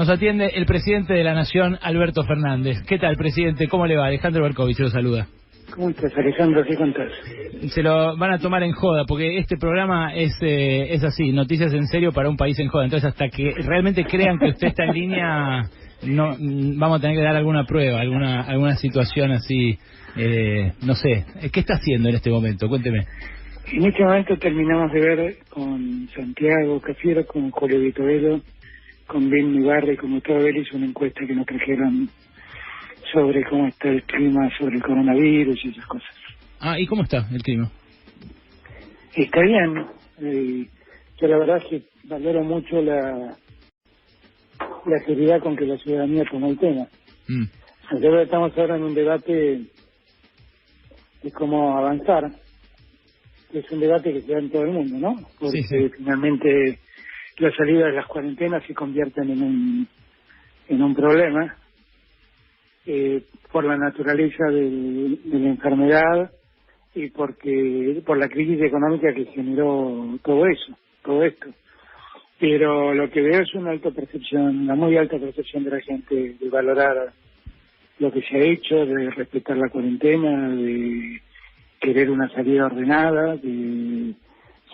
Nos atiende el presidente de la Nación, Alberto Fernández. ¿Qué tal, presidente? ¿Cómo le va? Alejandro Berkovich lo saluda. ¿Cómo estás, Alejandro? ¿Qué contás? Se lo van a tomar en joda, porque este programa es así, noticias en serio para un país en joda. Entonces, hasta que realmente crean que usted está en línea, no vamos a tener que dar alguna prueba, alguna situación así, no sé. ¿Qué está haciendo en este momento? Cuénteme. En este momento terminamos de ver con Santiago Cafiero, con Julio Vitovelo, con Ben Ibarra y con Gustavo Vélez una encuesta que nos trajeron sobre cómo está el clima, sobre el coronavirus y esas cosas. Ah, ¿y cómo está el clima? Está bien. Yo la verdad es que valoro mucho la seriedad con que la ciudadanía toma el tema. Nosotros estamos ahora en un debate de cómo avanzar. Es un debate que se da en todo el mundo, ¿no? Porque sí. Finalmente la salida de las cuarentenas se convierten en un problema por la naturaleza de la enfermedad y por la crisis económica que generó todo esto. Pero lo que veo es una muy alta percepción de la gente de valorar lo que se ha hecho, de respetar la cuarentena, de querer una salida ordenada, de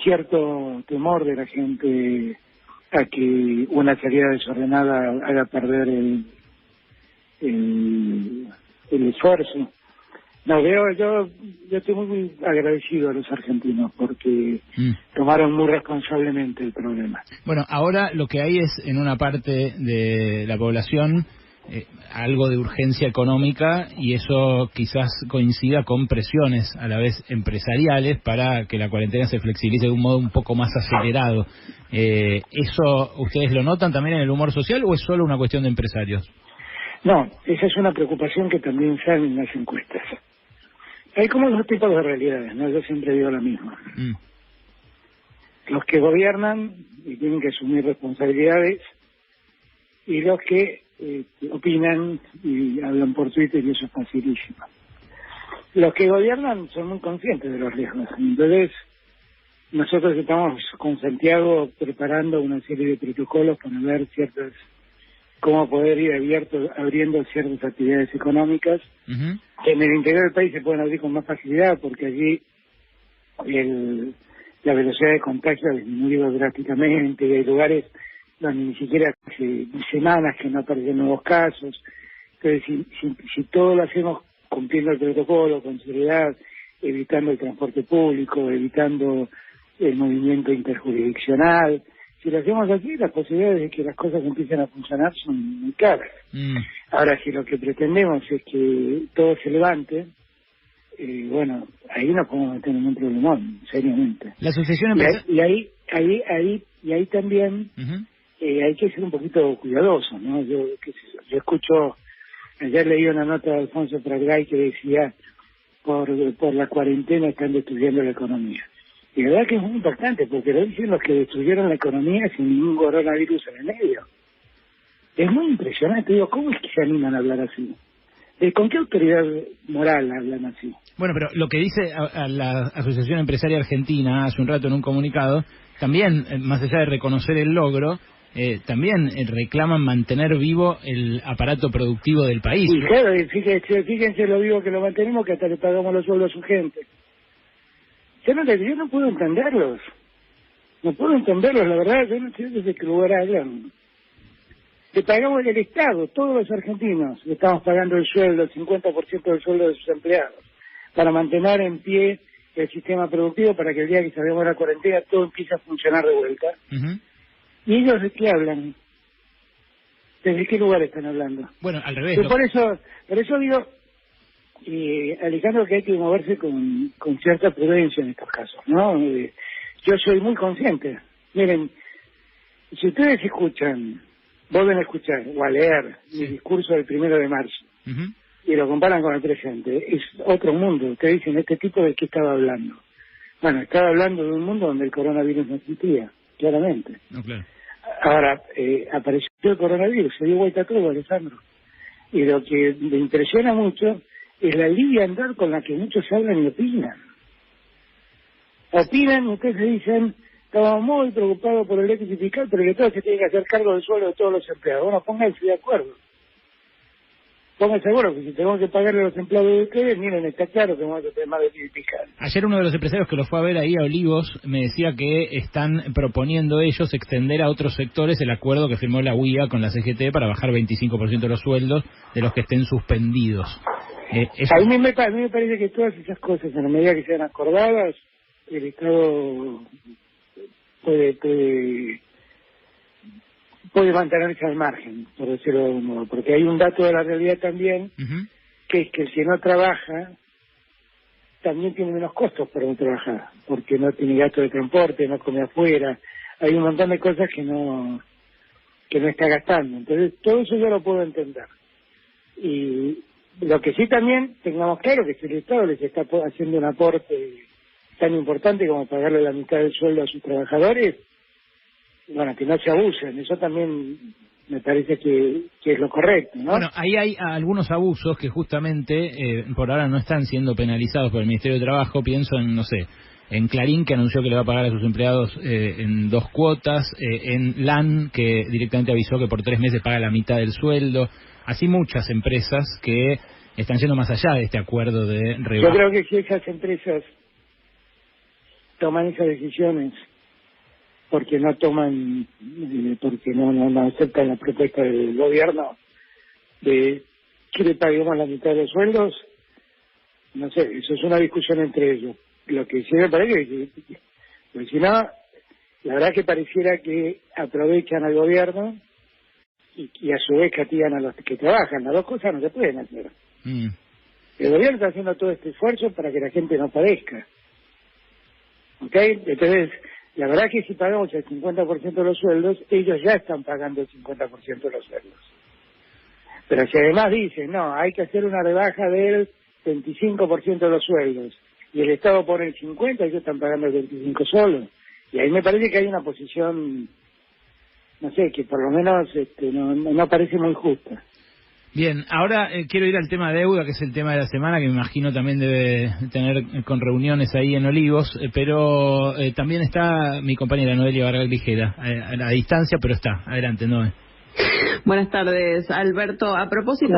cierto temor de la gente a que una salida desordenada haga perder el esfuerzo. No, yo estoy muy agradecido a los argentinos porque tomaron muy responsablemente el problema. Bueno, ahora lo que hay es en una parte de la población algo de urgencia económica y eso quizás coincida con presiones a la vez empresariales para que la cuarentena se flexibilice de un modo un poco más acelerado. ¿Eso ustedes lo notan también en el humor social o es solo una cuestión de empresarios? No, esa es una preocupación que también sale en las encuestas. Hay como dos tipos de realidades, ¿no? Yo siempre digo lo mismo. Los que gobiernan y tienen que asumir responsabilidades y los que opinan y hablan por Twitter y eso es facilísimo. Los que gobiernan son muy conscientes de los riesgos. Entonces, nosotros estamos con Santiago preparando una serie de protocolos para ver cómo poder ir abriendo ciertas actividades económicas que en el interior del país se pueden abrir con más facilidad porque allí la velocidad de contagio ha disminuido drásticamente y hay lugares donde ni siquiera hace semanas que no aparecen nuevos casos. Entonces, si todo lo hacemos cumpliendo el protocolo, con seriedad, evitando el transporte público, evitando el movimiento interjurisdiccional, si lo hacemos así, las posibilidades de que las cosas empiecen a funcionar son muy caras. Ahora, si lo que pretendemos es que todo se levante, bueno, ahí no podemos meter ningún problemón, seriamente. La asociación y ahí también hay que ser un poquito cuidadoso, ¿no? Yo escucho, ayer leí una nota de Alfonso Pratgay que decía por la cuarentena están destruyendo la economía. Y la verdad que es muy importante, porque lo dicen los que destruyeron la economía sin ningún coronavirus en el medio. Es muy impresionante, digo, ¿cómo es que se animan a hablar así? ¿Con qué autoridad moral hablan así? Bueno, pero lo que dice a la Asociación Empresaria Argentina hace un rato en un comunicado, también, más allá de reconocer el logro, también reclaman mantener vivo el aparato productivo del país. Y claro, fíjense lo vivo que lo mantenemos, que hasta le pagamos los sueldos a su gente. Yo no puedo entenderlos. La verdad, yo no sé desde qué lugar hablan. Le pagamos del Estado, todos los argentinos le estamos pagando el sueldo, el 50% del sueldo de sus empleados, para mantener en pie el sistema productivo para que el día que salgamos de la cuarentena todo empiece a funcionar de vuelta. ¿Y ellos de qué hablan? ¿Desde qué lugar están hablando? Bueno, al revés. Por eso digo, Alejandro, que hay que moverse con cierta prudencia en estos casos, ¿no? Yo soy muy consciente. Miren, si ustedes vuelven a escuchar o a leer mi discurso del 1 de marzo y lo comparan con el presente, es otro mundo. Ustedes dicen, ¿este tipo de qué estaba hablando? Bueno, estaba hablando de un mundo donde el coronavirus no existía, claramente. No, claro. Ahora, apareció el coronavirus, se dio vuelta todo, Alejandro. Y lo que me impresiona mucho es la liviandad con la que muchos hablan y opinan. Ustedes dicen, estamos muy preocupados por el déficit fiscal, pero que todo se tiene que hacer cargo del sueldo de todos los empleados. Bueno, pónganse de acuerdo. Pónganse de acuerdo, que si tenemos que pagarle a los empleados de ustedes, miren, está claro que vamos a tener más déficit fiscal. Ayer uno de los empresarios que lo fue a ver ahí a Olivos me decía que están proponiendo ellos extender a otros sectores el acuerdo que firmó la UIA con la CGT para bajar 25% los sueldos de los que estén suspendidos. A mí me parece que todas esas cosas, en la medida que sean acordadas, el Estado puede mantenerse al margen, por decirlo de algún modo, porque hay un dato de la realidad también, que es que el que no trabaja también tiene menos costos para no trabajar, porque no tiene gasto de transporte, no come afuera, hay un montón de cosas que no está gastando. Entonces, todo eso yo lo puedo entender. Y lo que sí también tengamos claro que si el Estado les está haciendo un aporte tan importante como pagarle la mitad del sueldo a sus trabajadores, bueno, que no se abusen, eso también me parece que es lo correcto, ¿no? Bueno, ahí hay algunos abusos que justamente por ahora no están siendo penalizados por el Ministerio de Trabajo. Pienso en, no sé, en Clarín, que anunció que le va a pagar a sus empleados en 2 cuotas, en LAN, que directamente avisó que por 3 meses paga la mitad del sueldo. Así muchas empresas que están yendo más allá de este acuerdo de rebaja. Yo creo que si esas empresas toman esas decisiones porque no aceptan la propuesta del gobierno de que le paguemos la mitad de los sueldos, no sé, eso es una discusión entre ellos. Lo que sí me parece es que, porque si no, la verdad que pareciera que aprovechan al gobierno y a su vez castigan a los que trabajan. Las dos cosas no se pueden hacer. El gobierno está haciendo todo este esfuerzo para que la gente no padezca. ¿Ok? Entonces, la verdad que si pagamos el 50% de los sueldos, ellos ya están pagando el 50% de los sueldos. Pero si además dicen, no, hay que hacer una rebaja del 25% de los sueldos, y el Estado pone el 50%, ellos están pagando el 25% solo. Y ahí me parece que hay una posición, no sé, que por lo menos no parece muy justa. Bien, ahora quiero ir al tema de deuda, que es el tema de la semana, que me imagino también debe tener con reuniones ahí en Olivos, pero también está mi compañera Noelia Barral Vigera, a la distancia, pero está. Adelante, Noé. Buenas tardes, Alberto. A propósito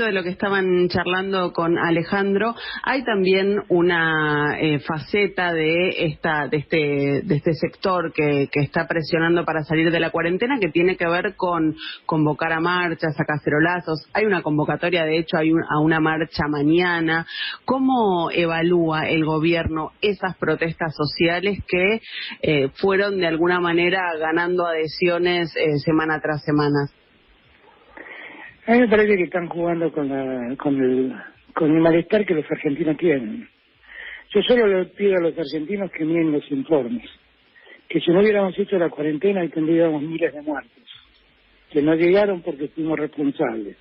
de lo que estaban charlando con Alejandro, hay también una faceta de este sector que está presionando para salir de la cuarentena, que tiene que ver con convocar a marchas, a cacerolazos. Hay una convocatoria, de hecho, a una marcha mañana. ¿Cómo evalúa el gobierno esas protestas sociales que fueron de alguna manera ganando adhesiones semana tras semana? A mí me parece que están jugando con el malestar que los argentinos tienen. Yo solo le pido a los argentinos que miren los informes, que si no hubiéramos hecho la cuarentena ahí tendríamos miles de muertos, que no llegaron porque fuimos responsables,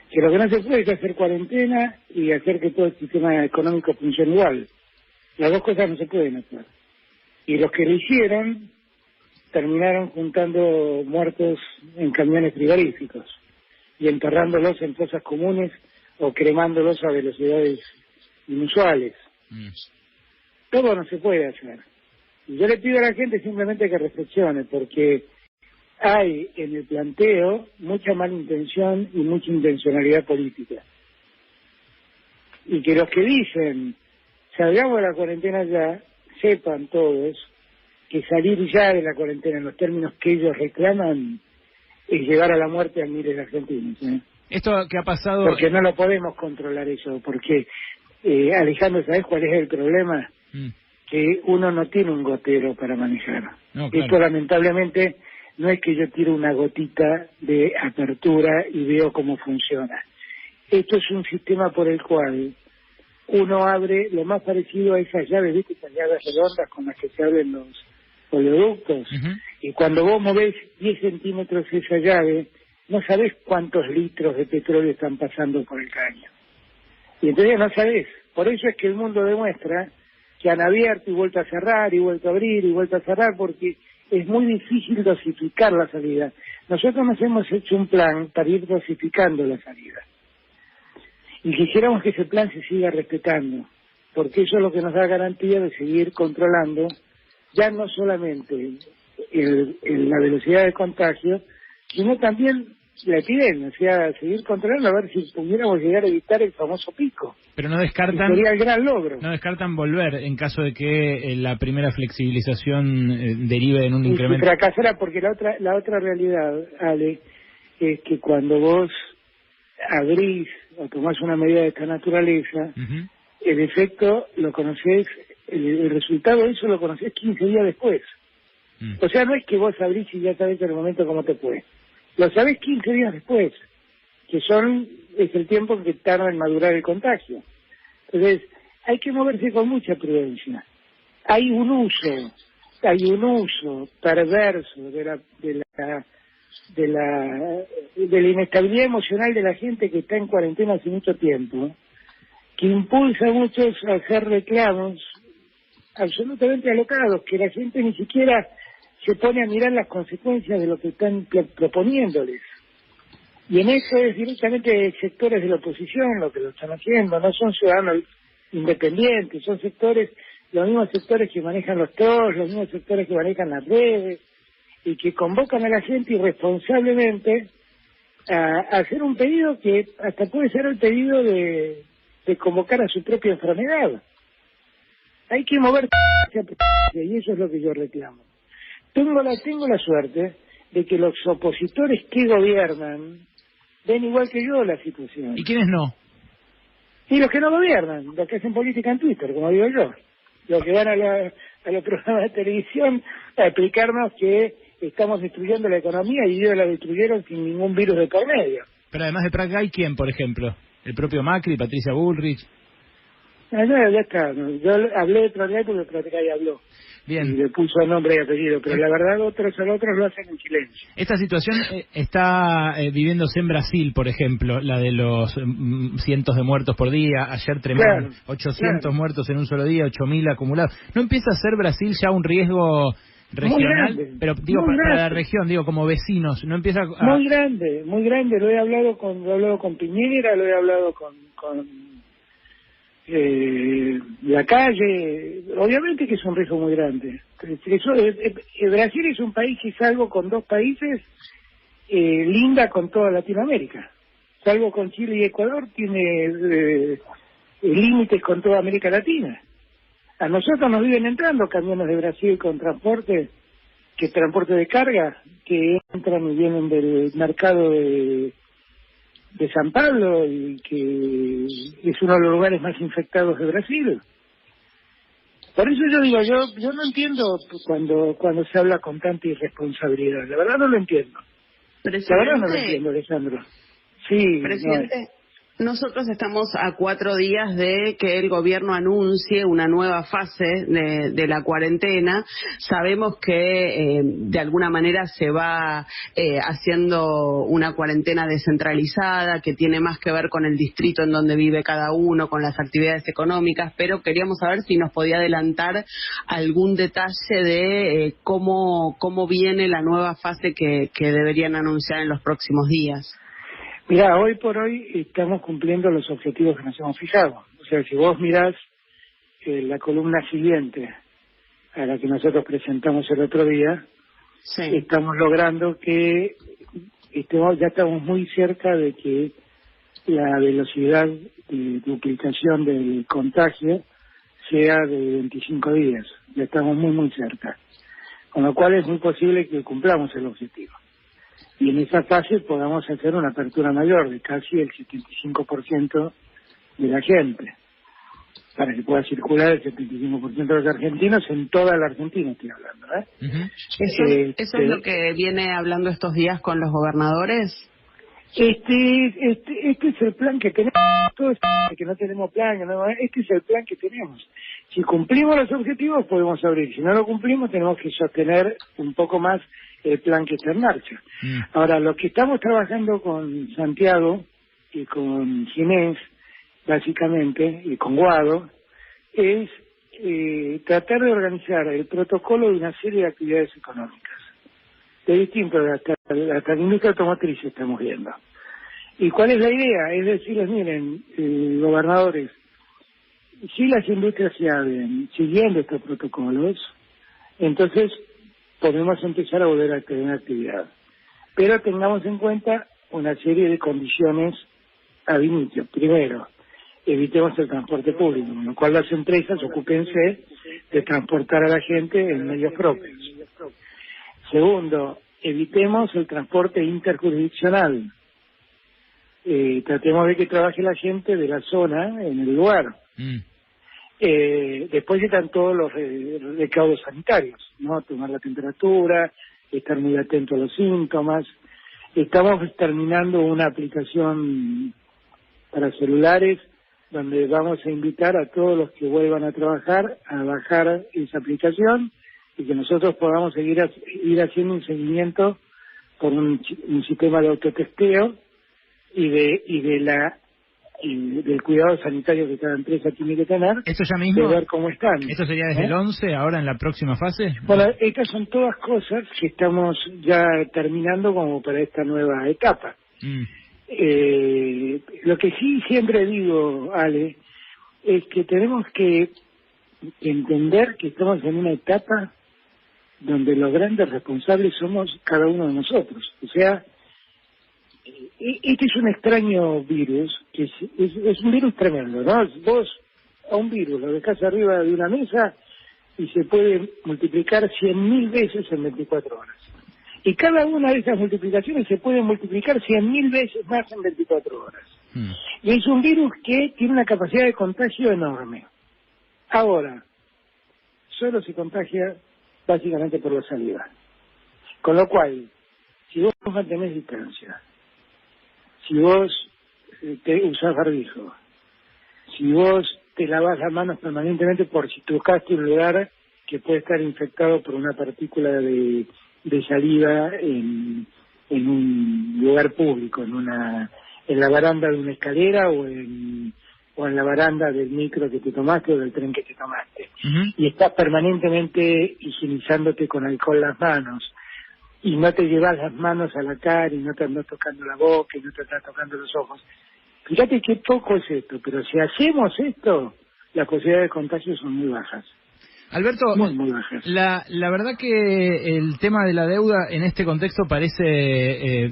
que lo que no se puede es hacer cuarentena y hacer que todo el sistema económico funcione igual. Las dos cosas no se pueden hacer. Y los que lo hicieron terminaron juntando muertos en camiones frigoríficos y enterrándolos en fosas comunes o cremándolos a velocidades inusuales. Todo no se puede hacer. Y yo le pido a la gente simplemente que reflexione, porque hay en el planteo mucha malintención y mucha intencionalidad política. Y que los que dicen, salgamos de la cuarentena ya, sepan todos que salir ya de la cuarentena en los términos que ellos reclaman es llevar a la muerte a miles de argentinos. Esto que ha pasado... Porque no lo podemos controlar eso, porque, Alejandro, ¿sabes cuál es el problema? Que uno no tiene un gotero para manejar. No, claro. Esto lamentablemente no es que yo tiro una gotita de apertura y veo cómo funciona. Esto es un sistema por el cual uno abre lo más parecido a esas llaves, ¿viste? Esas llaves redondas con las que se abren los oleoductos. Y cuando vos movés 10 centímetros esa llave, no sabés cuántos litros de petróleo están pasando por el caño. Y entonces no sabés. Por eso es que el mundo demuestra que han abierto y vuelto a cerrar, y vuelto a abrir, y vuelto a cerrar, porque es muy difícil dosificar la salida. Nosotros nos hemos hecho un plan para ir dosificando la salida. Y quisiéramos que ese plan se siga respetando. porque eso es lo que nos da garantía de seguir controlando ya no solamente la velocidad de contagio, sino también la epidemia, o sea, seguir controlando a ver si pudiéramos llegar a evitar el famoso pico. Pero no descartan, sería el gran logro. No descartan volver en caso de que la primera flexibilización derive en un incremento. Y fracasara, porque la otra realidad, Ale, es que cuando vos abrís o tomás una medida de esta naturaleza, el efecto lo conocés, el resultado de eso lo conocés 15 días después. O sea, no es que vos abrís y ya sabés en el momento cómo te fue. Lo sabés 15 días después, que es el tiempo que tarda en madurar el contagio. Entonces, hay que moverse con mucha prudencia. Hay un uso perverso de la inestabilidad emocional de la gente que está en cuarentena hace mucho tiempo, que impulsa a muchos a hacer reclamos absolutamente alocados, que la gente ni siquiera se pone a mirar las consecuencias de lo que están proponiéndoles. Y en eso es directamente sectores de la oposición lo que lo están haciendo, no son ciudadanos independientes, son los mismos sectores que manejan los trolls, los mismos sectores que manejan las redes, y que convocan a la gente irresponsablemente a hacer un pedido que hasta puede ser el pedido de convocar a su propia enfermedad. Hay que mover y eso es lo que yo reclamo. Tengo la suerte de que los opositores que gobiernan ven igual que yo la situación. ¿Y quiénes no? Y los que no gobiernan, los que hacen política en Twitter, como digo yo. Los que van a los programas de televisión a explicarnos que estamos destruyendo la economía y ellos la destruyeron sin ningún virus de por medio. Pero además de Prat-Gay, ¿quién, por ejemplo? ¿El propio Macri, Patricia Bullrich? No, ya está. Yo hablé de Prat-Gay porque Prat-Gay habló. Bien. Y le puso nombre y apellido, pero la verdad otros lo hacen en silencio. Esta situación está viviéndose en Brasil, por ejemplo, la de los cientos de muertos por día, ayer tremendo, 800 muertos en un solo día, 8.000 acumulados. ¿No empieza a ser Brasil ya un riesgo regional? Pero digo, para la región, digo, como vecinos, ¿no empieza a...? Muy grande, lo he hablado con Piñera, lo he hablado con la calle, obviamente que es un riesgo muy grande. Brasil es un país que, salvo con dos países, linda con toda Latinoamérica. Salvo con Chile y Ecuador, tiene límites con toda América Latina. A nosotros nos viven entrando camiones de Brasil con transporte de carga, que entran y vienen del mercado de San Pablo, y que es uno de los lugares más infectados de Brasil. Por eso yo digo, yo no entiendo cuando se habla con tanta irresponsabilidad. La verdad no lo entiendo. La verdad no lo entiendo, Alejandro. Sí, presidente. Nosotros estamos a 4 días de que el gobierno anuncie una nueva fase de la cuarentena. Sabemos que de alguna manera se va haciendo una cuarentena descentralizada que tiene más que ver con el distrito en donde vive cada uno, con las actividades económicas, pero queríamos saber si nos podía adelantar algún detalle de cómo viene la nueva fase que deberían anunciar en los próximos días. Mirá, hoy por hoy estamos cumpliendo los objetivos que nos hemos fijado. O sea, si vos mirás la columna siguiente a la que nosotros presentamos el otro día, sí, estamos logrando que ya estamos muy cerca de que la velocidad de duplicación del contagio sea de 25 días. Ya estamos muy cerca. Con lo cual es muy posible que cumplamos el objetivo. Y en esa fase podamos hacer una apertura mayor de casi el 75% de la gente, para que pueda circular el 75% de los argentinos en toda la Argentina, estoy hablando. ¿Eso es lo que viene hablando estos días con los gobernadores? Este es el plan que tenemos. Todo es que no tenemos plan, este es el plan que tenemos. Si cumplimos los objetivos podemos abrir, si no lo cumplimos tenemos que sostener un poco más el plan que está en marcha. Ahora, lo que estamos trabajando con Santiago y con Ginés, básicamente, y con Guado, es tratar de organizar el protocolo de una serie de actividades económicas, de distintos, hasta la industria automotriz estamos viendo. ¿Y cuál es la idea? Es decirles, miren, gobernadores, si las industrias se abren siguiendo estos protocolos, entonces podemos empezar a volver a tener actividad. Pero tengamos en cuenta una serie de condiciones ab initio. Primero, evitemos el transporte público, con lo cual las empresas ocúpense de transportar a la gente en medios propios. Segundo, evitemos el transporte interjurisdiccional. Tratemos de que trabaje la gente de la zona en el lugar. Después están todos los recaudos sanitarios, ¿no? Tomar la temperatura, estar muy atento a los síntomas. Estamos terminando una aplicación para celulares donde vamos a invitar a todos los que vuelvan a trabajar a bajar esa aplicación y que nosotros podamos ir haciendo un seguimiento por un sistema de autotesteo y del cuidado sanitario que cada empresa tiene que tener. ¿Esto ya mismo? De ver cómo están. ¿Esto sería desde el 11, ahora en la próxima fase? Bueno, estas son todas cosas que estamos ya terminando como para esta nueva etapa. Lo que sí siempre digo, Ale, es que tenemos que entender que estamos en una etapa donde los grandes responsables somos cada uno de nosotros. O sea, este es un extraño virus, que es un virus tremendo, ¿no? Vos a un virus lo dejás arriba de una mesa y se puede multiplicar 100.000 veces en 24 horas. Y cada una de esas multiplicaciones se puede multiplicar 100.000 veces más en 24 horas. Y es un virus que tiene una capacidad de contagio enorme. Ahora, solo se contagia básicamente por la saliva. Con lo cual, si vos mantenés distancia, si vos te usás barbijo, si vos te lavas las manos permanentemente por si tocaste un lugar que puede estar infectado por una partícula de saliva en un lugar público, en la baranda de una escalera o en la baranda del micro que te tomaste o del tren que te tomaste. Y estás permanentemente higienizándote con alcohol las manos y no te llevas las manos a la cara y no te andas tocando la boca y no te estás tocando los ojos. Fíjate qué poco es esto, pero si hacemos esto, las posibilidades de contagio son muy bajas. Alberto, muy bajas. La verdad que el tema de la deuda en este contexto parece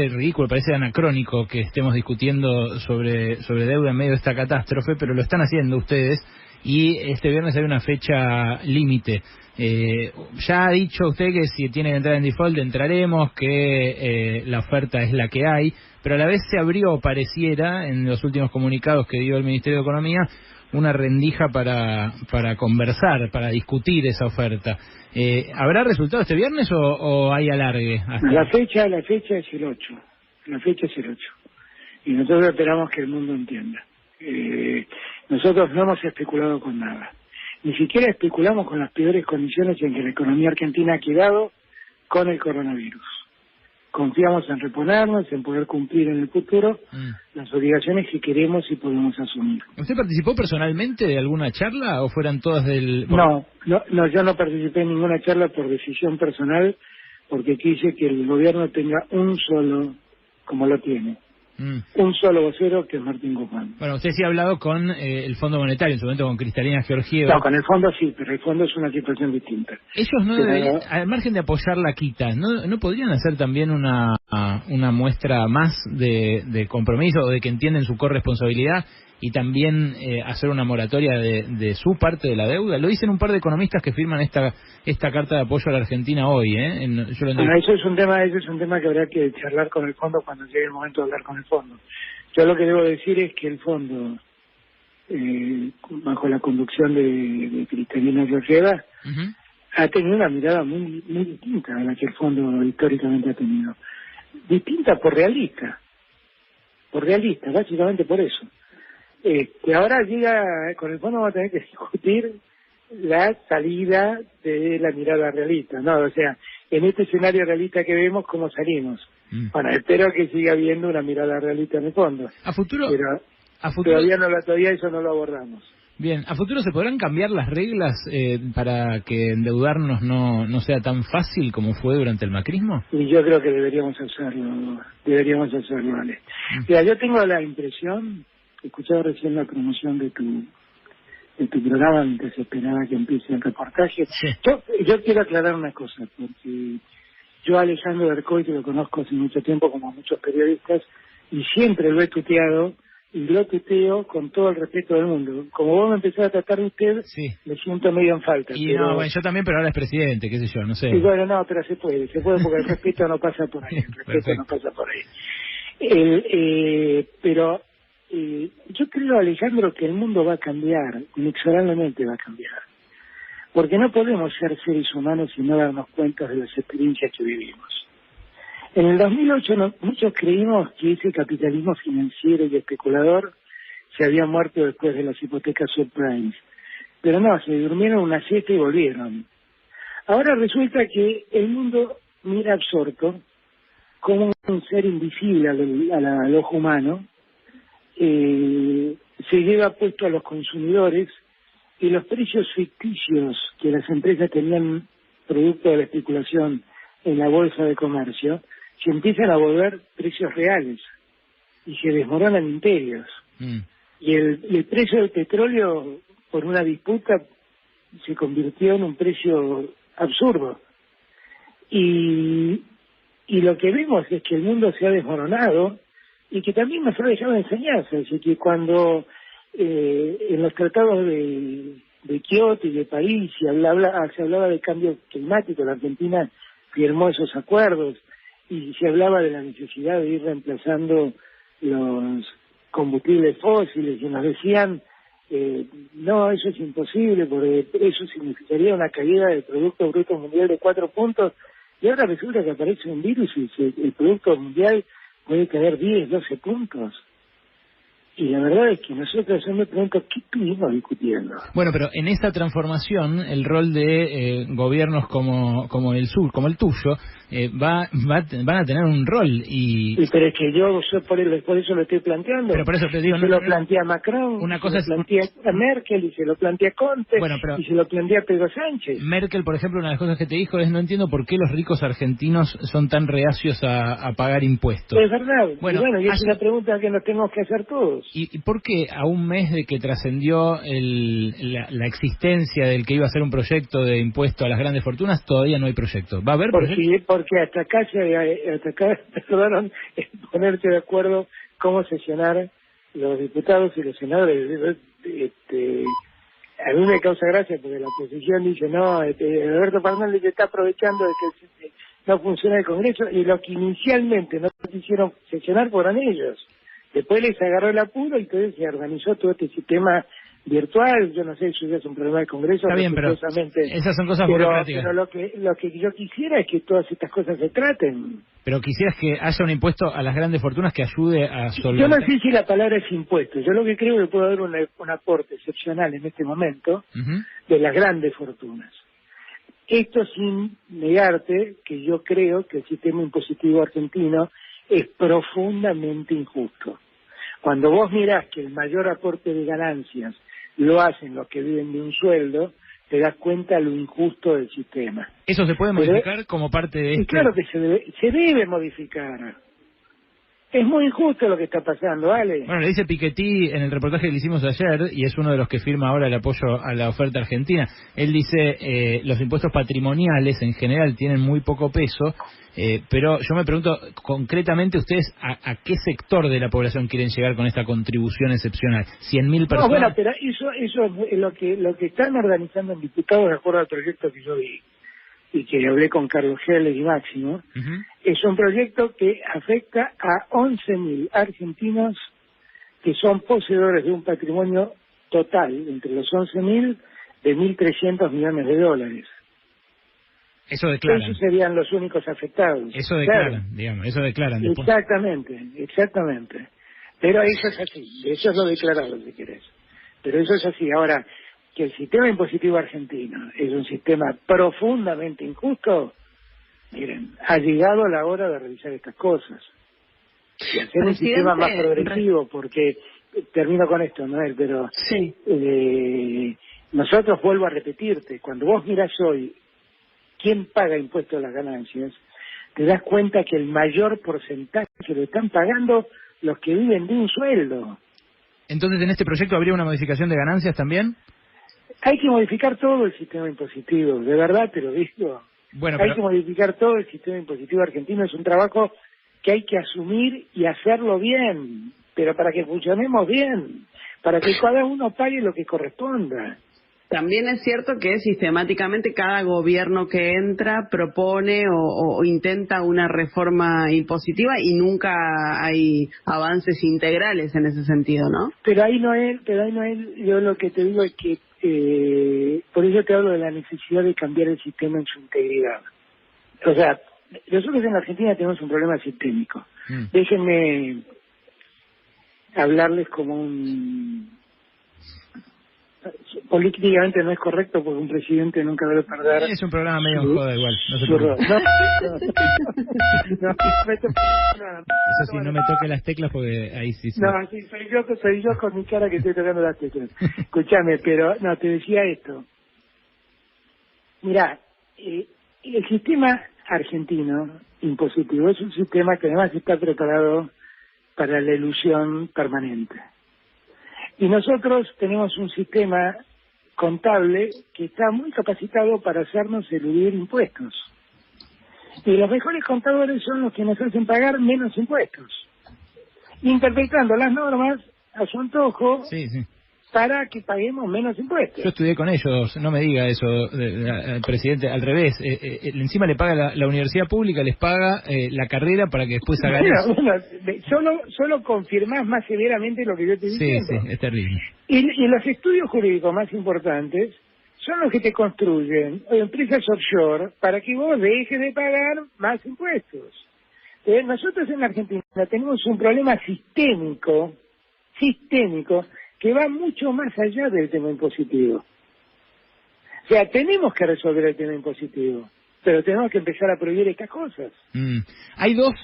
ridículo, parece anacrónico que estemos discutiendo sobre deuda en medio de esta catástrofe, pero lo están haciendo ustedes y este viernes hay una fecha límite. Ya ha dicho usted que si tiene que entrar en default entraremos, que la oferta es la que hay, pero a la vez se abrió, pareciera, en los últimos comunicados que dio el Ministerio de Economía, una rendija para conversar, para discutir esa oferta. ¿Habrá resultado este viernes o hay alargue? La fecha es el 8. La fecha es el 8. Y nosotros esperamos que el mundo entienda. Nosotros no hemos especulado con nada. Ni siquiera especulamos con las peores condiciones en que la economía argentina ha quedado con el coronavirus. Confiamos en reponernos, en poder cumplir en el futuro las obligaciones que queremos y podemos asumir. ¿Usted participó personalmente de alguna charla o fueran todas del...? No, yo no participé en ninguna charla por decisión personal, porque quise que el gobierno tenga un solo, como lo tiene, un solo vocero, que es Martín Guzmán. Bueno, usted sí ha hablado con el Fondo Monetario, en su momento con Cristalina Georgieva. No, con el fondo sí, pero el fondo es una situación distinta. Ellos no deberían, al margen de apoyar la quita, ¿no podrían hacer también una muestra más de compromiso o de que entienden su corresponsabilidad y también hacer una moratoria de su parte de la deuda? Lo dicen un par de economistas que firman esta carta de apoyo a la Argentina hoy, ¿eh? Bueno, eso es un tema que habrá que charlar con el fondo cuando llegue el momento de hablar con el fondo. Yo lo que debo decir es que el fondo, bajo la conducción de Cristalina Georgieva, ha tenido una mirada muy distinta a la que el fondo históricamente ha tenido. Distinta por realista, básicamente por eso. Que ahora llega, con el fondo vamos a tener que discutir la salida de la mirada realista, ¿no? O sea, en este escenario realista que vemos, ¿cómo salimos? Bueno, espero que siga habiendo una mirada realista en el fondo. A futuro, todavía eso no lo abordamos. Bien, ¿a futuro se podrán cambiar las reglas para que endeudarnos no sea tan fácil como fue durante el macrismo? Y yo creo que deberíamos hacerlo, Ale. Mira, yo tengo la impresión, he escuchado recién la promoción de tu programa mientras esperaba que empiece el reportaje. Sí. Yo quiero aclarar una cosa, porque yo a Alejandro Bercoy, que lo conozco hace mucho tiempo, como a muchos periodistas, y siempre lo he tuteado, y lo tuteo con todo el respeto del mundo. Como vos me empezás a tratar de usted, Sí. me siento medio en falta. Y pero... no, bueno, yo también, pero ahora es presidente, qué sé yo, no sé. Y bueno, no, pero se puede porque el respeto no pasa por ahí, el respeto Perfecto. no pasa por ahí. Pero yo creo, Alejandro, que el mundo va a cambiar, inexorablemente va a cambiar. Porque no podemos ser seres humanos y no darnos cuenta de las experiencias que vivimos. En el 2008 muchos creímos que ese capitalismo financiero y especulador se había muerto después de las hipotecas subprimes. Pero no, se durmieron una siesta y volvieron. Ahora resulta que el mundo mira absorto como un ser invisible al ojo humano, se lleva puesto a los consumidores y los precios ficticios que las empresas tenían producto de la especulación en la bolsa de comercio se empiezan a volver precios reales y se desmoronan imperios. Y el precio del petróleo, por una disputa, se convirtió en un precio absurdo. Y lo que vemos es que el mundo se ha desmoronado y que también nos ha dejado enseñanzas. Así que cuando en los tratados de Kioto y de París se hablaba de cambio climático, la Argentina firmó esos acuerdos y se hablaba de la necesidad de ir reemplazando los combustibles fósiles y nos decían no, eso es imposible porque eso significaría una caída del Producto Bruto Mundial de 4 puntos y ahora resulta que aparece un virus y el Producto Mundial puede caer 10, 12 puntos. Y la verdad es que nosotros yo me pregunto, ¿qué estuvimos discutiendo? Bueno, pero en esta transformación, el rol de gobiernos como el sur, como el tuyo, van a tener un rol y... Pero es que yo por eso lo estoy planteando. Pero por eso te digo... Se lo plantea a Macron, una cosa se lo plantea a Merkel, y se lo plantea a Conte, bueno, pero y se lo plantea a Pedro Sánchez. Merkel, por ejemplo, una de las cosas que te dijo es: no entiendo por qué los ricos argentinos son tan reacios a pagar impuestos. Es verdad. Bueno, y es una pregunta que nos tenemos que hacer todos. ¿Y por qué a un mes de que trascendió la existencia del que iba a ser un proyecto de impuesto a las grandes fortunas, todavía no hay proyecto? ¿Va a haber proyecto? Porque hasta acá tardaron en ponerse de acuerdo cómo sesionar los diputados y los senadores. A mí me causa gracia porque la oposición dice, no, Alberto Fernández está aprovechando de que no funciona el Congreso, y lo que inicialmente no quisieron sesionar fueron ellos. Después les agarró el apuro y entonces se organizó todo este sistema virtual. Yo no sé si eso es un problema del Congreso. Está bien, pero esas son cosas burocráticas. Pero lo que yo quisiera es que todas estas cosas se traten. Pero quisieras que haya un impuesto a las grandes fortunas que ayude a solventar... Yo no sé si la palabra es impuesto. Yo lo que creo es que puede haber un aporte excepcional en este momento de las grandes fortunas. Esto sin negarte que yo creo que el sistema impositivo argentino es profundamente injusto. Cuando vos mirás que el mayor aporte de ganancias lo hacen los que viven de un sueldo, te das cuenta lo injusto del sistema. ¿Eso se puede modificar como parte de esto? Claro que se debe modificar. Es muy injusto lo que está pasando, Ale. Bueno, le dice Piketty en el reportaje que le hicimos ayer, y es uno de los que firma ahora el apoyo a la oferta argentina. Él dice, los impuestos patrimoniales en general tienen muy poco peso, pero yo me pregunto, concretamente, ustedes, ¿a qué sector de la población quieren llegar con esta contribución excepcional? ¿100.000 personas? No, bueno, pero eso es lo que están organizando en diputados, de acuerdo al proyecto que yo vi, y que hablé con Carlos Heller y Máximo, es un proyecto que afecta a 11.000 argentinos que son poseedores de un patrimonio total, entre los 11.000, de 1.300 millones de dólares. Eso declaran. Esos serían los únicos afectados. Eso declaran, digamos, eso declaran. Después. Exactamente. Pero eso es así, eso es lo declarado, si querés. Pero eso es así. Ahora, que el sistema impositivo argentino es un sistema profundamente injusto, miren, ha llegado la hora de revisar estas cosas y hacer un sistema más progresivo, porque, termino con esto, Noel, pero sí. Nosotros, vuelvo a repetirte, cuando vos mirás hoy quién paga impuestos a las ganancias, te das cuenta que el mayor porcentaje lo están pagando los que viven de un sueldo. Entonces, ¿en este proyecto habría una modificación de ganancias también? Hay que modificar todo el sistema impositivo, de verdad te lo digo. Bueno, Hay que modificar todo el sistema impositivo argentino, es un trabajo que hay que asumir y hacerlo bien, pero para que funcionemos bien, para que cada uno pague lo que corresponda. También es cierto que sistemáticamente cada gobierno que entra propone o intenta una reforma impositiva y nunca hay avances integrales en ese sentido, ¿no? Pero ahí no es, yo lo que te digo es que, por eso te hablo de la necesidad de cambiar el sistema en su integridad. O sea, nosotros en la Argentina tenemos un problema sistémico. Déjenme hablarles como políticamente no es correcto porque un presidente nunca debe perder. Es un programa medio en joda igual, no se su preocupe. Eso sí, no me toque las teclas porque ahí sí. No, sí, soy yo con mi cara que estoy tocando las teclas. Escúchame, pero no, te decía esto. Mirá, el sistema argentino impositivo es un sistema que además está preparado para la elusión permanente. Y nosotros tenemos un sistema contable que está muy capacitado para hacernos eludir impuestos. Y los mejores contadores son los que nos hacen pagar menos impuestos, interpretando las normas a su antojo. Sí, sí. Para que paguemos menos impuestos. Yo estudié con ellos, no me diga eso, presidente, al revés. Encima le paga la universidad pública, les paga la carrera para que después hagan eso. Bueno, solo confirmás más severamente lo que yo te estoy diciendo. Sí, es terrible. Y los estudios jurídicos más importantes son los que te construyen empresas offshore para que vos dejes de pagar más impuestos. Nosotros en la Argentina tenemos un problema sistémico, que va mucho más allá del tema impositivo. O sea, tenemos que resolver el tema impositivo, pero tenemos que empezar a prohibir estas cosas. Hay dos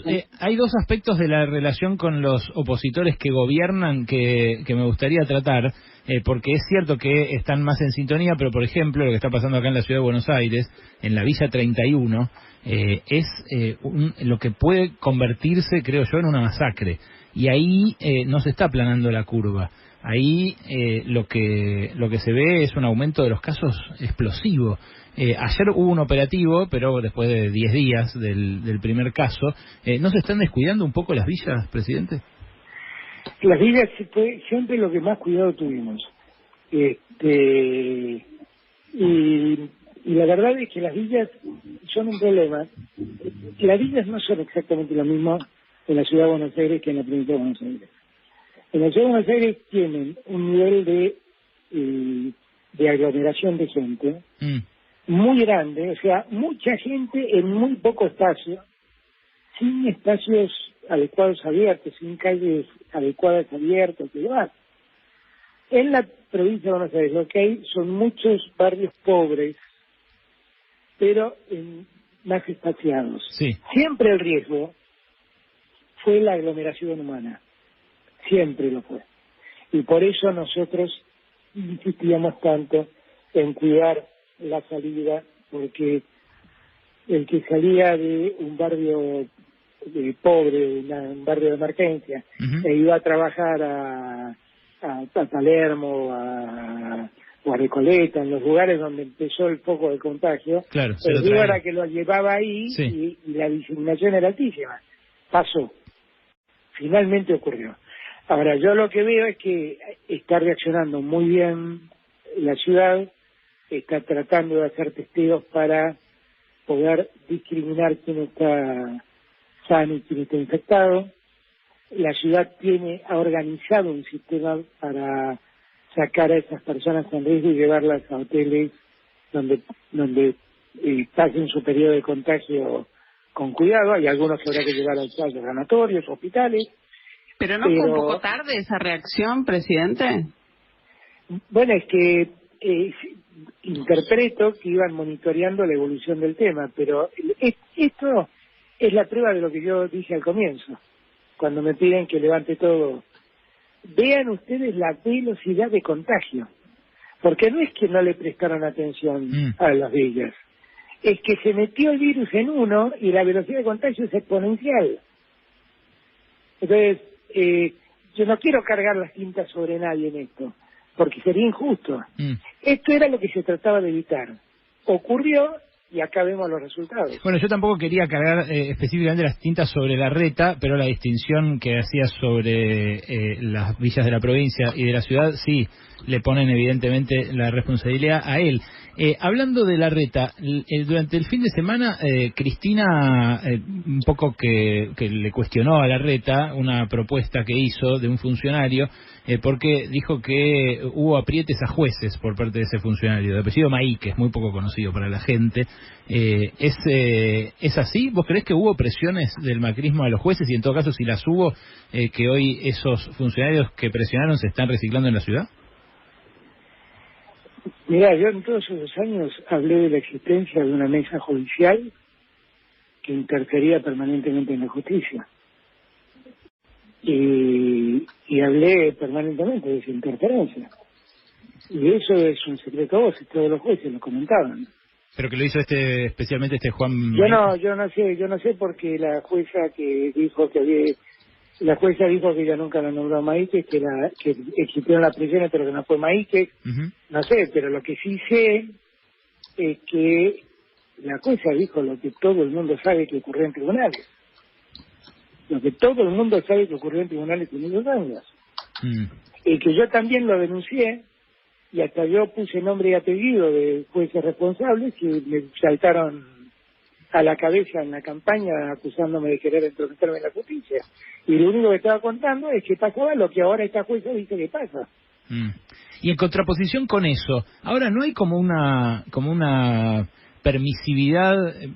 aspectos de la relación con los opositores que gobiernan que me gustaría tratar, porque es cierto que están más en sintonía, pero por ejemplo lo que está pasando acá en la ciudad de Buenos Aires, en la Villa 31, es lo que puede convertirse, creo yo, en una masacre. Y ahí no se está aplanando la curva. Ahí lo que se ve es un aumento de los casos explosivo. Ayer hubo un operativo, pero después de 10 días del primer caso. ¿No se están descuidando un poco las villas, presidente? Las villas fue siempre lo que más cuidado tuvimos. Y la verdad es que las villas son un problema. Las villas no son exactamente lo mismo en la ciudad de Buenos Aires que en la provincia de Buenos Aires. En la ciudad de Buenos Aires tienen un nivel de aglomeración de gente muy grande, o sea, mucha gente en muy poco espacio, sin espacios adecuados abiertos, sin calles adecuadas abiertas y demás. En la provincia de Buenos Aires lo que hay son muchos barrios pobres, pero más espaciados. Sí. Siempre el riesgo fue la aglomeración humana. Siempre lo fue. Y por eso nosotros insistíamos tanto en cuidar la salida, porque el que salía de un barrio pobre, un barrio de emergencia, e iba a trabajar a Palermo, o a Recoleta, en los lugares donde empezó el foco de contagio, claro, el río era que lo llevaba ahí, sí. y la diseminación era altísima. Pasó. Finalmente ocurrió. Ahora, yo lo que veo es que está reaccionando muy bien la ciudad, está tratando de hacer testeos para poder discriminar quién está sano y quién está infectado. La ciudad ha organizado un sistema para sacar a esas personas en riesgo y llevarlas a hoteles donde pasen su periodo de contagio con cuidado. Hay algunos que habrá que llevar a sanatorios, hospitales. ¿Pero no fue un poco tarde esa reacción, presidente? Bueno, es que interpreto que iban monitoreando la evolución del tema, pero esto es la prueba de lo que yo dije al comienzo, cuando me piden que levante todo. Vean ustedes la velocidad de contagio, porque no es que no le prestaron atención a las villas, es que se metió el virus en uno y la velocidad de contagio es exponencial. Entonces, yo no quiero cargar las tintas sobre nadie en esto, porque sería injusto. Esto era lo que se trataba de evitar. Ocurrió y acá vemos los resultados. Bueno, yo tampoco quería cargar específicamente las tintas sobre Larreta, pero la distinción que hacía sobre las villas de la provincia y de la ciudad, sí, le ponen evidentemente la responsabilidad a él. Hablando de Larreta, durante el fin de semana, Cristina, un poco que le cuestionó a Larreta una propuesta que hizo de un funcionario, porque dijo que hubo aprietes a jueces por parte de ese funcionario, de apellido Maíquez, muy poco conocido para la gente. ¿Es así? ¿Vos creés que hubo presiones del macrismo a los jueces? Y en todo caso, si las hubo, que hoy esos funcionarios que presionaron se están reciclando en la ciudad. Mirá, yo en todos esos años hablé de la existencia de una mesa judicial que interfería permanentemente en la justicia. Y hablé permanentemente de esa interferencia. Y eso es un secreto a voces, todos los jueces lo comentaban. Pero que lo hizo especialmente Juan. Yo no sé porque la jueza dijo que ella nunca la nombró Maíquez, que existieron las presiones pero que no fue Maíquez. No sé, pero lo que sí sé es que la jueza dijo lo que todo el mundo sabe que ocurrió en tribunales. Lo que todo el mundo sabe que ocurrió en tribunales en esos años. Y que yo también lo denuncié, y hasta yo puse nombre y apellido de jueces responsables y me saltaron a la cabeza en la campaña acusándome de querer entrometerme en la justicia. Y lo único que estaba contando es que pasaba lo que ahora esta jueza dice que pasa. Y en contraposición con eso, ahora no hay como una permisividad,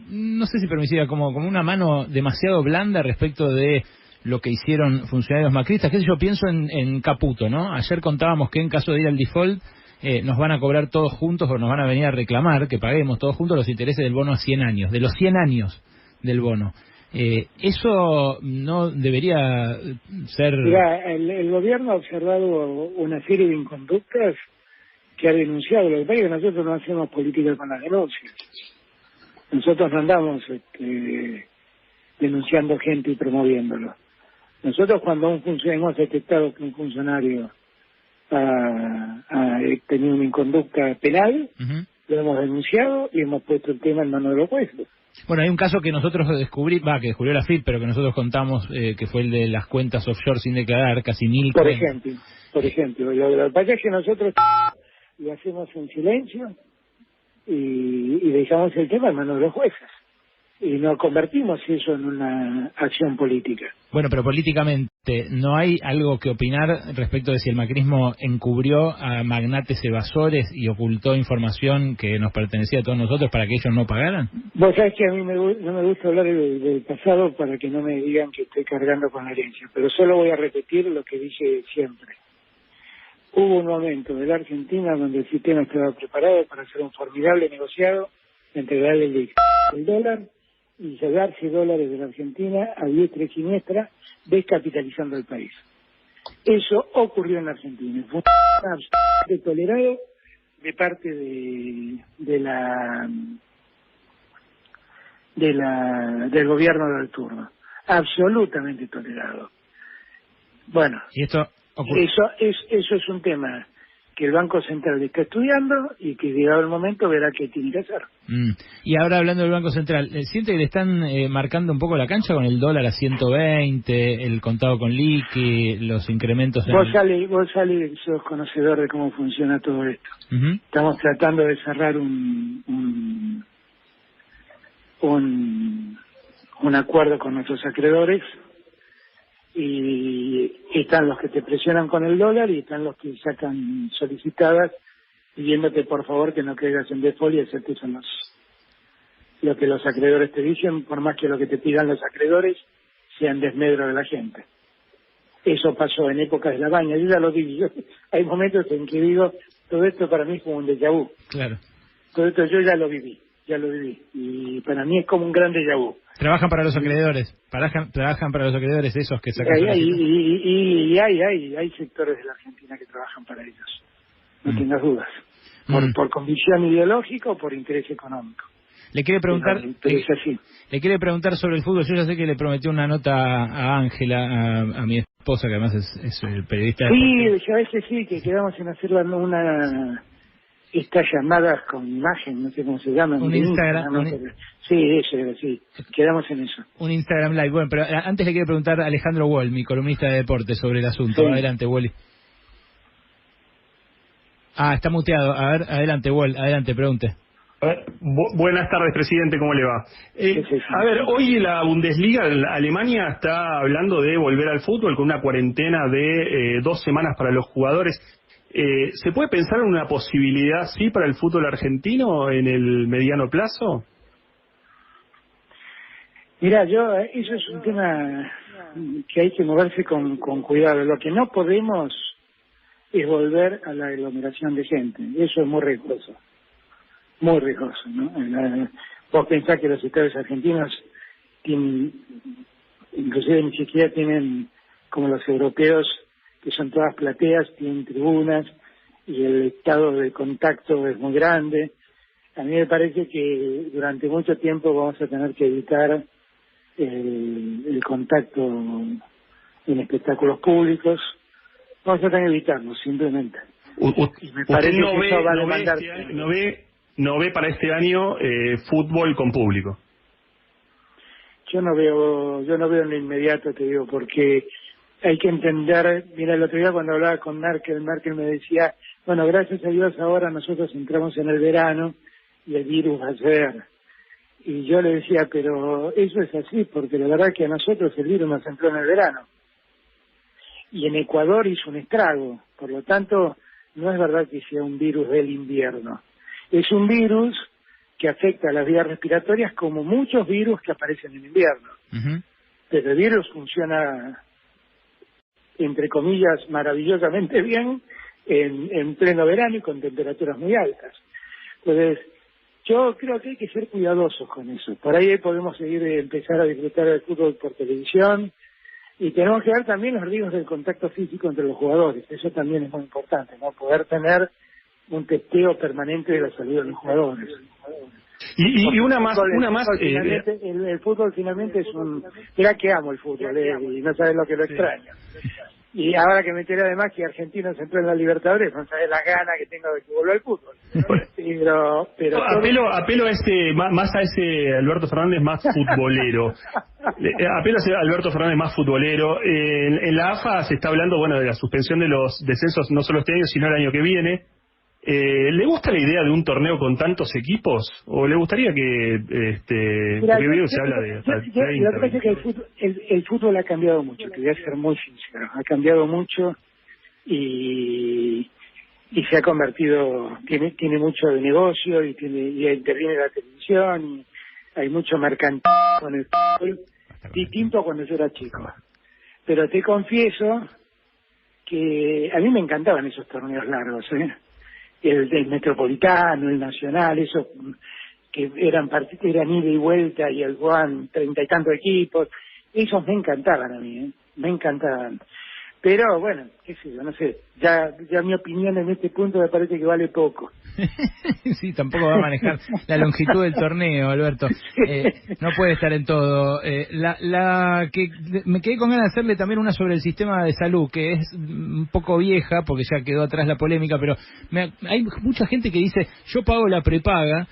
no sé si permisiva, como una mano demasiado blanda respecto de lo que hicieron funcionarios macristas. ¿Qué sé yo? Pienso en Caputo, ¿no? Ayer contábamos que en caso de ir al default nos van a cobrar todos juntos o nos van a venir a reclamar que paguemos todos juntos los intereses del bono a 100 años, de los 100 años del bono. Eso no debería ser... Mira, el gobierno ha observado una serie de inconductas que ha denunciado. Lo que pasa es que nosotros no hacemos política con las denuncias. Nosotros no andamos denunciando gente y promoviéndolo. Nosotros cuando hemos detectado que un funcionario ha tenido una inconducta penal, lo hemos denunciado y hemos puesto el tema en manos de los jueces. Bueno, hay un caso que nosotros que descubrió la FIP, pero que nosotros contamos, que fue el de las cuentas offshore sin declarar, casi 1000 cuentas. Por ejemplo, lo que pasa es que nosotros lo hacemos en silencio y dejamos el tema en manos de los jueces. Y no convertimos eso en una acción política. Bueno, pero políticamente, ¿no hay algo que opinar respecto de si el macrismo encubrió a magnates evasores y ocultó información que nos pertenecía a todos nosotros para que ellos no pagaran? Vos sabés que a mí no me gusta hablar del pasado para que no me digan que estoy cargando con la herencia, pero solo voy a repetir lo que dije siempre. Hubo un momento de la Argentina donde el sistema estaba preparado para hacer un formidable negociado entre el dólar y llevarse dólares de la Argentina a diestra y siniestra, descapitalizando el país. Eso ocurrió en la Argentina. Fue absolutamente tolerado de parte del gobierno del turno. Absolutamente tolerado. Bueno, ¿y esto eso es un tema que el Banco Central está estudiando y que llegado el momento verá qué tiene que hacer. Y ahora hablando del Banco Central, ¿siente que le están marcando un poco la cancha con el dólar a 120, el contado con liqui, los incrementos? Vos sos conocedor de cómo funciona todo esto. Estamos tratando de cerrar un acuerdo con nuestros acreedores y están los que te presionan con el dólar y están los que sacan solicitadas pidiéndote por favor que no caigas en default y hacerte eso lo que los acreedores te dicen, por más que lo que te pidan los acreedores sea en desmedro de la gente. Eso pasó en épocas de la baña, yo ya lo vi. Hay momentos en que digo, todo esto para mí es como un déjà vu. Claro. Todo esto yo ya lo viví, y para mí es como un gran déjà vu. Trabajan para los acreedores, trabajan para los acreedores esos que sacan. Y hay sectores de la Argentina que trabajan para ellos, no tengas dudas, por convicción ideológica o por interés económico. Le quiere preguntar, pero es así. Le quiere preguntar sobre el fútbol. Yo ya sé que le prometió una nota a Ángela, a mi esposa. esposa, que además es el periodista. Sí, a veces sí, que quedamos en hacer estas llamadas con imagen, no sé cómo se llaman. Un Instagram. ¿no? Sí, eso, sí, quedamos en eso. Un Instagram Live. Bueno, pero antes le quiero preguntar a Alejandro Wall, mi columnista de deporte, sobre el asunto. Sí. Adelante, Wally. Está muteado. A ver, adelante, Wall, adelante, pregunte. Buenas tardes, presidente, ¿cómo le va? A ver, hoy la Bundesliga, Alemania, está hablando de volver al fútbol con una cuarentena de 2 semanas para los jugadores. ¿Se puede pensar en una posibilidad, sí, para el fútbol argentino en el mediano plazo? Mira, eso es un tema que hay que moverse con cuidado. Lo que no podemos es volver a la aglomeración de gente. Eso es muy riesgoso. Muy riesgoso, ¿no? Vos pensás que los estadios argentinos tienen, inclusive ni siquiera tienen, como los europeos, que son todas plateas, tienen tribunas, y el estado de contacto es muy grande. A mí me parece que durante mucho tiempo vamos a tener que evitar el contacto en espectáculos públicos. Vamos a tener que evitarlo, simplemente. Y me parece que eso va a demandar... ¿No ve para este año fútbol con público? Yo no veo en lo inmediato, te digo, porque hay que entender. Mira, el otro día cuando hablaba con Merkel me decía, bueno, gracias a Dios ahora nosotros entramos en el verano y el virus va a ser. Y yo le decía, pero eso es así, porque la verdad que a nosotros el virus nos entró en el verano. Y en Ecuador hizo un estrago, por lo tanto, no es verdad que sea un virus del invierno. Es un virus que afecta a las vías respiratorias como muchos virus que aparecen en invierno. Uh-huh. Pero el virus funciona, entre comillas, maravillosamente bien en pleno verano y con temperaturas muy altas. Entonces, yo creo que hay que ser cuidadosos con eso. Por ahí podemos empezar a disfrutar del fútbol por televisión y tenemos que ver también los riesgos del contacto físico entre los jugadores. Eso también es muy importante, ¿no? Poder tener un testeo permanente de la salud de los jugadores. Y una más... El fútbol finalmente es un... Mirá que amo el fútbol, y no sabes lo que lo extraño. Y ahora que me enteré además que Argentina se entró en la Libertadores, no sabes la gana que tengo de que vuelva al fútbol. Pero apelo más a ese Alberto Fernández más futbolero. Apelo a ese Alberto Fernández más futbolero. En la AFA se está hablando, bueno, de la suspensión de los descensos no solo este año, sino el año que viene. ¿Le gusta la idea de un torneo con tantos equipos? ¿O le gustaría que porque se habla de 30, lo que pasa es que el fútbol ha cambiado mucho, te voy a ser muy sincero, ha cambiado mucho y se ha convertido, tiene mucho de negocio y interviene la televisión y hay mucho mercantil con el fútbol, distinto a cuando yo era chico. Pero te confieso que a mí me encantaban esos torneos largos, el Metropolitano, el Nacional, eso que eran ida y vuelta y el Juan 30 y tantos equipos, esos me encantaban a mí, me encantaban. Pero bueno, qué sé yo, no sé, ya mi opinión en este punto me parece que vale poco. Sí, tampoco va a manejar la longitud del torneo, Alberto. No puede estar en todo. La que me quedé con ganas de hacerle también una sobre el sistema de salud, que es un poco vieja, porque ya quedó atrás la polémica, pero hay mucha gente que dice, yo pago la prepaga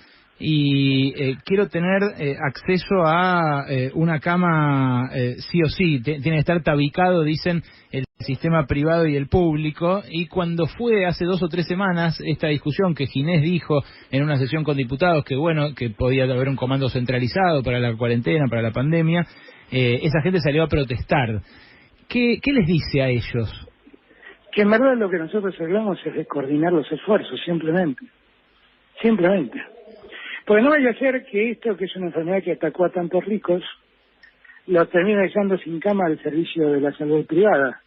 y quiero tener acceso a una cama sí o sí, tiene que estar tabicado, dicen, el sistema privado y el público, y cuando fue hace 2 o 3 semanas esta discusión que Ginés dijo en una sesión con diputados que bueno, que podía haber un comando centralizado para la cuarentena, para la pandemia, esa gente salió a protestar. ¿Qué les dice a ellos? Que en verdad lo que nosotros hablamos es de coordinar los esfuerzos, simplemente. Porque no vaya a ser que esto, que es una enfermedad que atacó a tantos ricos, lo termine dejando sin cama al servicio de la salud privada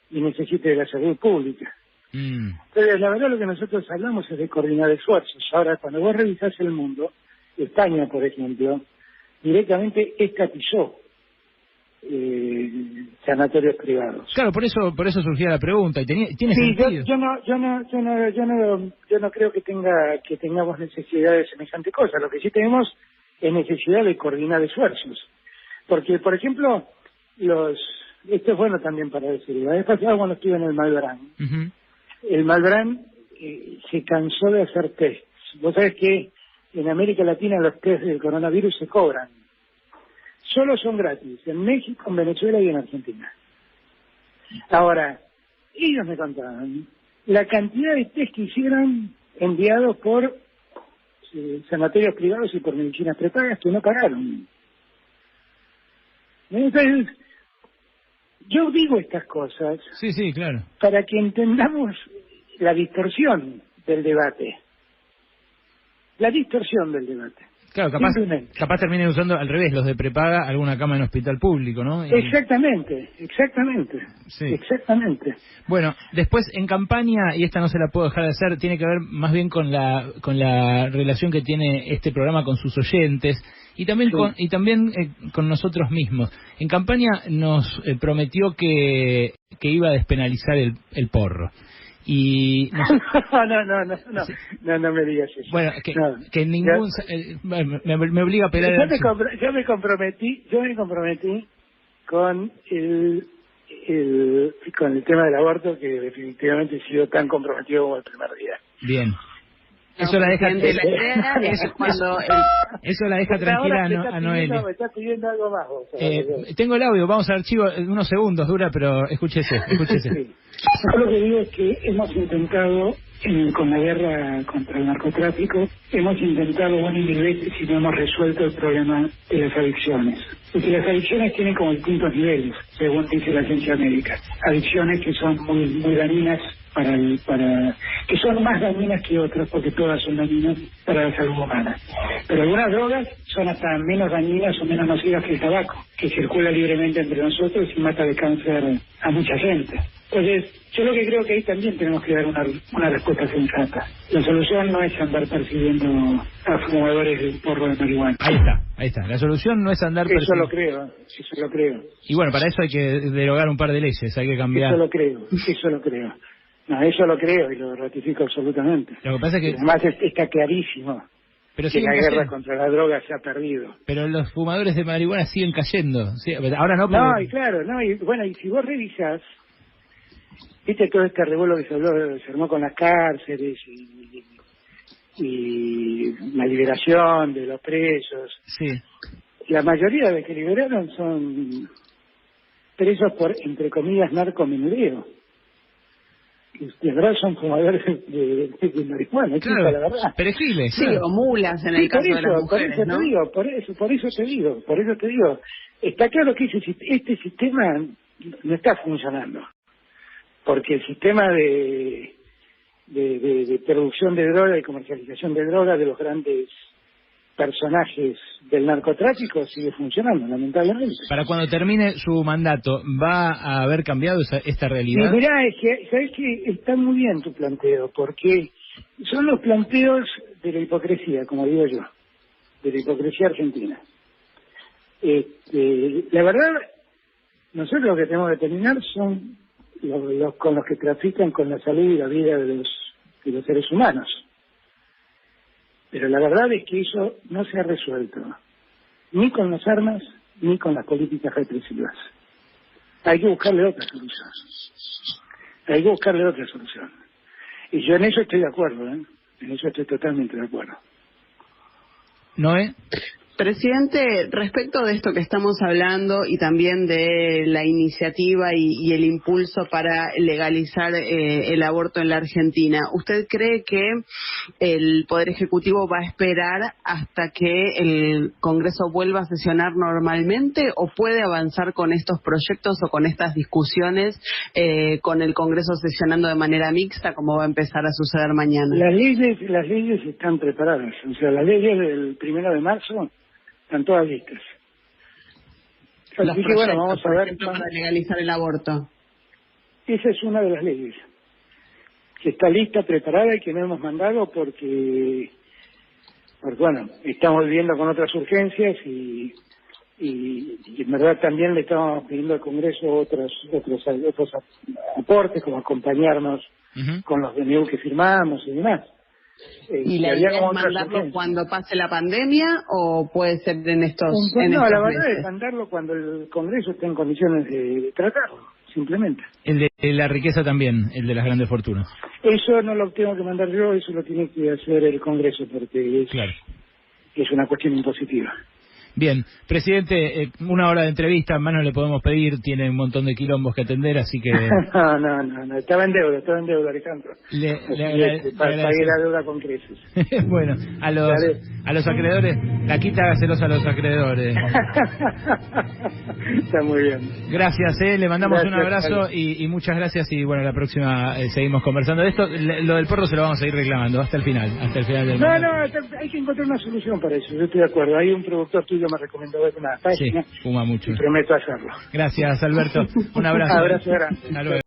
y necesite de la salud pública. Entonces, la verdad lo que nosotros hablamos es de coordinar esfuerzos. Ahora, cuando vos revisás el mundo, España, por ejemplo, directamente estatizó sanatorios privados. Claro, por eso surgía la pregunta y tiene sentido. Yo no creo que tengamos necesidad de semejante cosa. Lo que sí tenemos es necesidad de coordinar esfuerzos, porque por ejemplo los esto es bueno también para decir. La vez pasada cuando estuve en el Malbrán, el Malbrán se cansó de hacer tests. Vos sabés que en América Latina los tests del coronavirus se cobran. Solo son gratis en México, en Venezuela y en Argentina. Ahora, ellos me contaban la cantidad de test que hicieron enviados por sanatorios privados y por medicinas prepagas que no pagaron. Entonces, yo digo estas cosas sí, claro, para que entendamos la distorsión del debate. La distorsión del debate. Claro, capaz terminen usando al revés, los de prepaga, alguna cama en hospital público, ¿no? Exactamente. Sí. Exactamente. Bueno, después en campaña, y esta no se la puedo dejar de hacer, tiene que ver más bien con la relación que tiene este programa con sus oyentes y también con nosotros mismos. En campaña nos prometió que iba a despenalizar el porro. Y no me digas eso. Bueno, que ningún me obliga a pelear. Yo me comprometí con el tema del aborto, que definitivamente he sido tan comprometido como el primer día. Bien. Eso la deja eso la deja tranquila a Noelia. Me estás pidiendo algo más vos. Tengo el audio, vamos al archivo, unos segundos dura, pero escúchese. Sí. Yo lo que digo es que hemos intentado, con la guerra contra el narcotráfico, hemos intentado una y mil veces y no hemos resuelto el problema de las adicciones. Porque las adicciones tienen como distintos niveles, según dice la ciencia médica. Adicciones que son muy, muy dañinas que son más dañinas que otras, porque todas son dañinas para la salud humana. Pero algunas drogas son hasta menos dañinas o menos nocivas que el tabaco, que circula libremente entre nosotros y mata de cáncer a mucha gente. Entonces, yo lo que creo que ahí también tenemos que dar una respuesta sensata. La solución no es andar persiguiendo a fumadores de un porro de marihuana. Ahí está. La solución no es andar persiguiendo. Eso lo creo. Y bueno, para eso hay que derogar un par de leyes, hay que cambiar. Eso lo creo. No, eso lo creo y lo ratifico absolutamente. Lo que pasa es que además está clarísimo que la guerra contra la droga se ha perdido. Pero los fumadores de marihuana siguen cayendo. Sí, ahora no. No, y claro, y bueno, y si vos revisás, viste todo este revuelo que se armó con las cárceles y la liberación de los presos. Sí. La mayoría de los que liberaron son presos por, entre comillas, narcomenudeo. De verdad son fumadores de marihuana, claro, la verdad. Perejiles, sí, o mulas en el caso de las mujeres, ¿no? Por eso te digo. Está claro que este sistema no está funcionando, porque el sistema de producción de droga y comercialización de droga de los grandes personajes del narcotráfico sigue funcionando, lamentablemente. Para cuando termine su mandato, ¿va a haber cambiado esta realidad? Sí, mirá, es que, ¿sabés qué? Está muy bien tu planteo, porque son los planteos de la hipocresía, como digo yo, de la hipocresía argentina. La verdad, nosotros lo que tenemos que terminar son los con los que trafican con la salud y la vida de los seres humanos. Pero la verdad es que eso no se ha resuelto, ni con las armas, ni con las políticas represivas. Hay que buscarle otra solución. Y yo en eso estoy de acuerdo, En eso estoy totalmente de acuerdo. ¿Noé? Presidente, respecto de esto que estamos hablando y también de la iniciativa y el impulso para legalizar el aborto en la Argentina, ¿usted cree que el Poder Ejecutivo va a esperar hasta que el Congreso vuelva a sesionar normalmente o puede avanzar con estos proyectos o con estas discusiones con el Congreso sesionando de manera mixta, como va a empezar a suceder mañana? Las leyes están preparadas, o sea, las leyes del 1 de marzo están todas listas. Así que bueno, vamos a ver para legalizar el aborto. Esa es una de las leyes que está lista, preparada y que no hemos mandado porque bueno, estamos viviendo con otras urgencias y en verdad también le estamos pidiendo al Congreso otros aportes, como acompañarnos con los DNU que firmamos y demás. ¿Y la idea es mandarlo cuando pase la pandemia o puede ser en estos meses? No, la verdad es mandarlo cuando el Congreso esté en condiciones de tratarlo, simplemente. El de la riqueza también, el de las grandes fortunas. Eso no lo tengo que mandar yo, eso lo tiene que hacer el Congreso, porque es una cuestión impositiva. Bien, presidente, 1 hora de entrevista, más no le podemos pedir, tiene un montón de quilombos que atender, así que... No, estaba en deuda, Alejandro. Pagué la deuda con creces. Bueno, a los acreedores, la quita hágaselos a los acreedores. Está muy bien. Gracias, le mandamos un abrazo y muchas gracias, y bueno, la próxima seguimos conversando de esto. Lo del porro se lo vamos a ir reclamando hasta el final del No, hay que encontrar una solución para eso, yo estoy de acuerdo. Hay un productor tuyo me recomendó ver una página. Sí, fuma mucho. Y prometo hacerlo. Gracias, Alberto. Un abrazo. Abrazo grande. Hasta luego.